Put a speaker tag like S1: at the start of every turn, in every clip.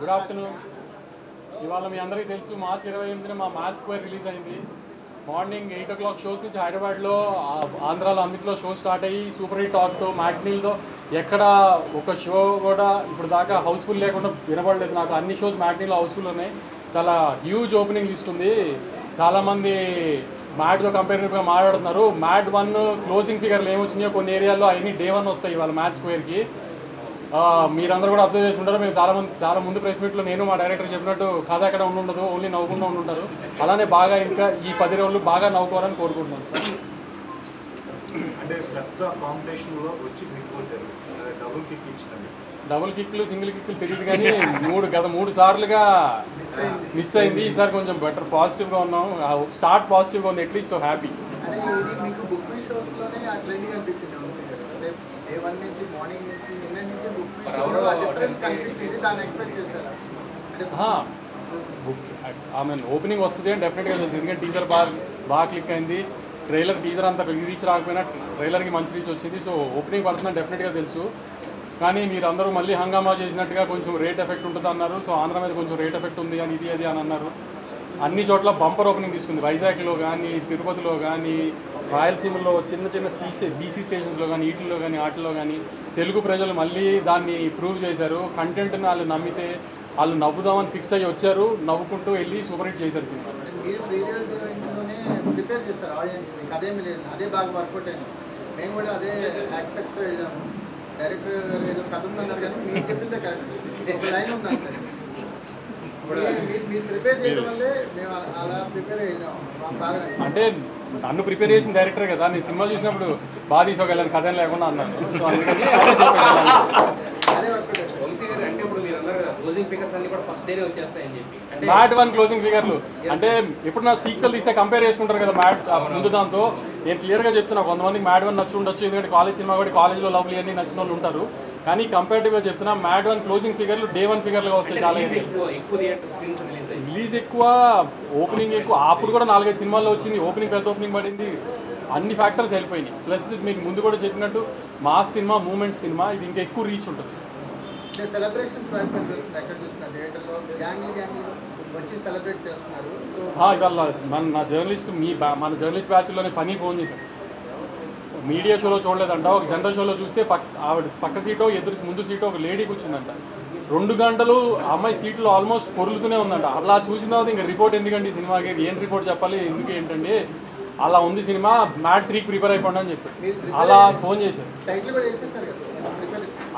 S1: Good afternoon. ఇవాళ మీ అందరికీ తెలుసు మార్చి 28న మా మ్యాచ్ స్క్వేర్ రిలీజ్ అయింది. మార్నింగ్ 8 o'clock షోస్ నుంచి హైదరాబాద్లో ఆంధ్రాలో అన్నింటిలో షో స్టార్ట్ అయ్యి సూపర్ హిట్ టాక్తో మ్యాట్నీలతో ఎక్కడ ఒక షో కూడా ఇప్పుడు దాకా హౌస్ఫుల్ లేకుండా వినపడలేదు నాకు. అన్ని షోస్ మ్యాట్నీలో హౌస్ఫుల్ ఉన్నాయి. చాలా హ్యూజ్ ఓపెనింగ్ ఇస్తుంది. చాలామంది మ్యాట్తో కంపేరిటివ్గా మాట్లాడుతున్నారు. మ్యాట్ 1 క్లోజింగ్ ఫిగర్లు ఏమొచ్చినాయో కొన్ని ఏరియాల్లో అవన్నీ డే 1 వస్తాయి ఇవాళ మ్యాచ్ స్క్వేర్కి. మీరందరూ కూడా అబ్జర్వ్ చేసి ఉంటారు. మేము చాలా ముందు ప్రెస్ మీట్లో నేను మా డైరెక్టర్ చెప్పినట్టు కథ ఎక్కడ ఉండదు, ఓన్లీ నవ్వుకుంటూ ఉంటుంటారు. అలానే బాగా ఇంకా ఈ 10 రోజులు బాగా నవ్వుకోవాలని కోరుకుంటున్నాను సార్.
S2: అంటే పెద్ద కాంపిటీషన్లో వచ్చి
S1: డబుల్ కిక్లు సింగిల్ కిక్లు తెలియదు కానీ గత 3 సార్లుగా మిస్ అయింది. ఈసారి కొంచెం బెటర్ పాజిటివ్గా ఉన్నాం. స్టార్ట్ పాజిటివ్గా ఉంది. At least so happy. ఓపెనింగ్ వస్తుంది అని డెఫినెట్గా తెలుసు. ఎందుకంటే టీజర్ బాగా క్లిక్ అయింది. టీజర్ అంత రీచ్ రాకపోయినా ట్రైలర్కి మంచి రీచ్ వచ్చింది. సో ఓపెనింగ్ పడుతుందని డెఫినెట్గా తెలుసు. కానీ మీరు అందరూ మళ్ళీ హంగామా చేసినట్టుగా కొంచెం రేట్ ఎఫెక్ట్ ఉంటుంది అన్నారు. సో ఆంధ్ర మీద కొంచెం రేట్ ఎఫెక్ట్ ఉంది అని ఇది అది అని అన్నారు. అన్ని చోట్ల బంపర్ ఓపెనింగ్ తీసుకుంది. వైజాగ్లో కానీ, తిరుపతిలో కానీ, రాయలసీమలో చిన్న బీసీ స్టేషన్స్లో కానీ, వీటిల్లో కానీ వాటిల్లో కానీ తెలుగు ప్రజలు మళ్ళీ దాన్ని ప్రూవ్ చేశారు. కంటెంట్ని వాళ్ళు నమ్మితే వాళ్ళు నవ్వుదామని ఫిక్స్ అయ్యి వచ్చారు. నవ్వుకుంటూ వెళ్ళి సూపర్ హిట్ చేశారు సినిమా.
S3: ప్రిపేర్ చేస్తారు ఆడియన్స్ని. అదేమి లేదు, అదే బాగా వర్కౌట్ అయింది. మేము కూడా అదే ఎక్స్పెక్ట్తో వెళ్ళాము. డైరెక్టర్ ఏదో కథ ఉందన్నారు కానీ మీరు చెప్పిందే కరెక్ట్. ఒక లైన్ ఉంది అంతే. మీరు ప్రిపేర్ చేయడం వల్లే మేము అలా ప్రిపేర్ అయ్యాము. బాగా
S1: అంటే నన్ను ప్రిపేర్ చేసిన డైరెక్టర్ కదా. నేను సినిమా చూసినప్పుడు బాగా తీసుకోగలను కథ లేకుండా అన్నాను. సో అందుకని
S3: అదే వర్కౌట్ అయింది.
S1: మ్యాట్ 1 క్లోజింగ్ ఫిగర్లు అంటే ఇప్పుడు నా సీక్వెల్ తీస్తే కంపేర్ చేసుకుంటారు కదా మ్యాట్ ముందు దాంతో. నేను క్లియర్గా చెప్తున్నా, కొంతమందికి మ్యాట్ 1 నచ్చి ఉండొచ్చు. ఎందుకంటే కాలేజ్ సినిమా కూడా కాలేజ్లో లవ్లీ అన్ని నచ్చిన వాళ్ళు ఉంటారు. కానీ కంపేరిటివ్గా చెప్తున్నా మ్యాట్ 1 క్లోజింగ్ ఫిగర్లు డే 1 ఫిగర్లుగా వస్తాయి. చాలా రిలీజ్ ఎక్కువ, ఓపెనింగ్ ఎక్కువ. అప్పుడు కూడా 4-5 సినిమాల్లో వచ్చింది. ఓపెనింగ్ పెద్ద ఓపెనింగ్ పడింది. అన్ని ఫ్యాక్టర్స్ వెళ్ళిపోయినాయి. ప్లస్ మీకు ముందు కూడా చెప్పినట్టు మాస్ సినిమా, మూమెంట్ సినిమా, ఇది ఇంకా ఎక్కువ రీచ్ ఉంటుంది.
S3: సెలబ్రేషన్స్ వైపు కనిపిస్తుంది. ఎక్కడ చూసిన థియేటర్లో గ్యాంగ్లు వచ్చి సెలబ్రేట్ చేస్తున్నారు.
S1: ఇవాళ మన జర్నలిస్ట్ బ్యాచ్లోనే ఫనీ ఫోన్ చేశాను. మీడియా షోలో చూడలేదంట. ఒక జనరల్ షోలో చూస్తే ఆవిడ పక్క సీటో ముందు సీటో ఒక లేడీ కూర్చుందంట. 2 గంటలు అమ్మాయి సీట్లో ఆల్మోస్ట్ పొరులుతూనే ఉందంట. అలా చూసిన తర్వాత ఇంకా రిపోర్ట్ ఎందుకండి సినిమాకి, ఏం రిపోర్ట్ చెప్పాలి, ఎందుకు ఏంటండి అలా ఉంది సినిమా, మ్యాట్ 3కి ప్రిపేర్ అయిపోండి అని చెప్పి అలా ఫోన్ చేశారు.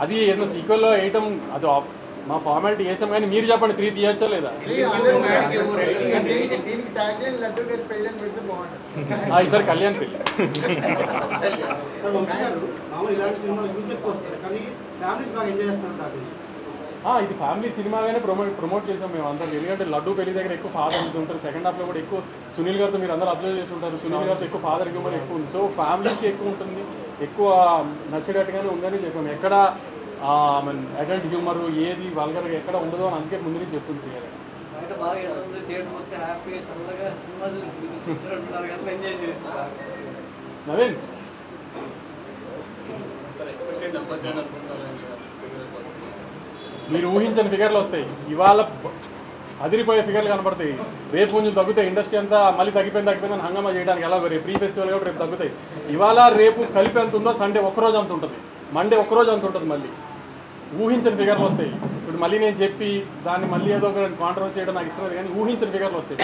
S1: అది ఏదో సీక్వెల్లో వేయటం అది మా ఫార్మాలిటీ వేసాం. కానీ మీరు చెప్పండి 3 తీయచ్చా లేదా? ఈసారి కళ్యాణ్ పెళ్ళి. ఇది ఫ్యామిలీ సినిమాగానే ప్రమోట్ చేసాం మేము అందరం. ఎందుకంటే లడ్డూ పెళ్లి దగ్గర ఎక్కువ ఫాదర్ ఉంటారు. సెకండ్ హాఫ్లో కూడా ఎక్కువ సునీల్ గారితో మీరు అందరూ అబ్జర్వ్ చేసి ఉంటారు. సునీల్ గారితో ఎక్కువ ఫాదర్ హ్యూమర్ ఎక్కువ ఉంది. సో ఫ్యామిలీకి ఎక్కువ ఉంటుంది, ఎక్కువ నచ్చేటట్టుగానే ఉందని చెప్పాము. ఎక్కడ అడల్ట్ హ్యూమరు ఏది వల్గర్గా ఎక్కడ ఉండదు అని అందుకే ముందు నుంచి చెప్తుంది. నవీన్ మీరు ఊహించని ఫిగర్లు వస్తాయి. ఇవాళ అదిరిపోయే ఫిగర్లు కనపడతాయి. రేపు కొంచెం తగ్గుతాయి. ఇండస్ట్రీ అంతా మళ్ళీ తగ్గిపోయిందని హంగామా చేయడానికి ఎలా రేపు ప్రీ ఫెస్టివల్ కాబట్టి రేపు తగ్గుతాయి. ఇవాళ రేపు కలిపి ఎంత ఉందో సండే ఒక్కరోజు అంత ఉంటుంది, మండే ఒక్కరోజు అంత ఉంటుంది. మళ్ళీ ఊహించని ఫిగర్లు వస్తాయి. ఇప్పుడు మళ్ళీ నేను చెప్పి దాన్ని మళ్ళీ ఏదో ఒక కాంట్రవర్సీ చేయడం నాకు ఇష్టం లేదు. కానీ ఊహించని ఫిగర్లు వస్తాయి.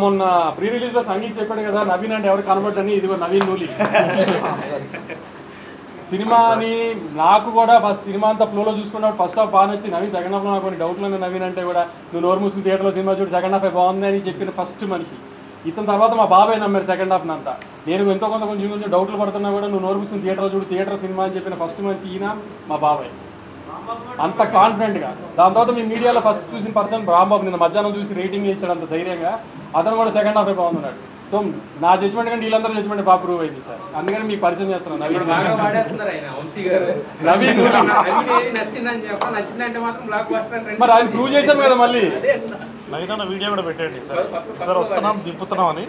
S1: మొన్న ప్రీ రిలీజ్లో సంగీత్ చెప్పాడు కదా నవీన్ అంటే ఎవరు కనబడ్డని. ఇదిగో నవీన్ నూలి సినిమాని నాకు కూడా సినిమా అంతా ఫ్లోలో చూసుకున్నప్పుడు ఫస్ట్ హాఫ్ బాగా నచ్చి, నవీన్ సెకండ్ హాఫ్లో నాకు కొన్ని డౌట్లు ఉన్నాయి. నవీన్ అంటే కూడా నువ్వు నోరు మూసుకుని థియేటర్లో సినిమా చూడు సెకండ్ హాఫ్ బాగుంది అని చెప్పిన ఫస్ట్ మనిషి ఇతని. తర్వాత మా బాబాయ్ నమ్మారు సెకండ్ హాఫ్ అంతా. నేను ఎంతో కొంచెం డౌట్లు పడుతున్నా కూడా నువ్వు నోరు మూసుకుని థియేటర్లో చూడు థియేటర్ సినిమా అని చెప్పిన ఫస్ట్ మనిషి ఈయన మా బాబాయ్. అంత కాన్ఫిడెంట్గా. దాని తర్వాత మీ మీడియాలో ఫస్ట్ చూసిన పర్సన్ రాంబాబు. నిన్న మధ్యాహ్నం చూసి రేటింగ్ చేశాడు అంత ధైర్యంగా. అతను కూడా సెకండ్ హాఫే బాగున్నాడు. సో నా జడ్జ్మెంట్ కంటే వీళ్ళందరూ జడ్జ్మెంట్ బాగా ప్రూవ్ అయింది సార్. అందుకని మీకు పరిచయం చేస్తున్నాను. నవీన్ మరి ఆయన ప్రూవ్ చేశాం కదా. మళ్ళీ
S2: వీడియో కూడా పెట్టండి సార్. వస్తున్నాం దింపుతున్నాం అని.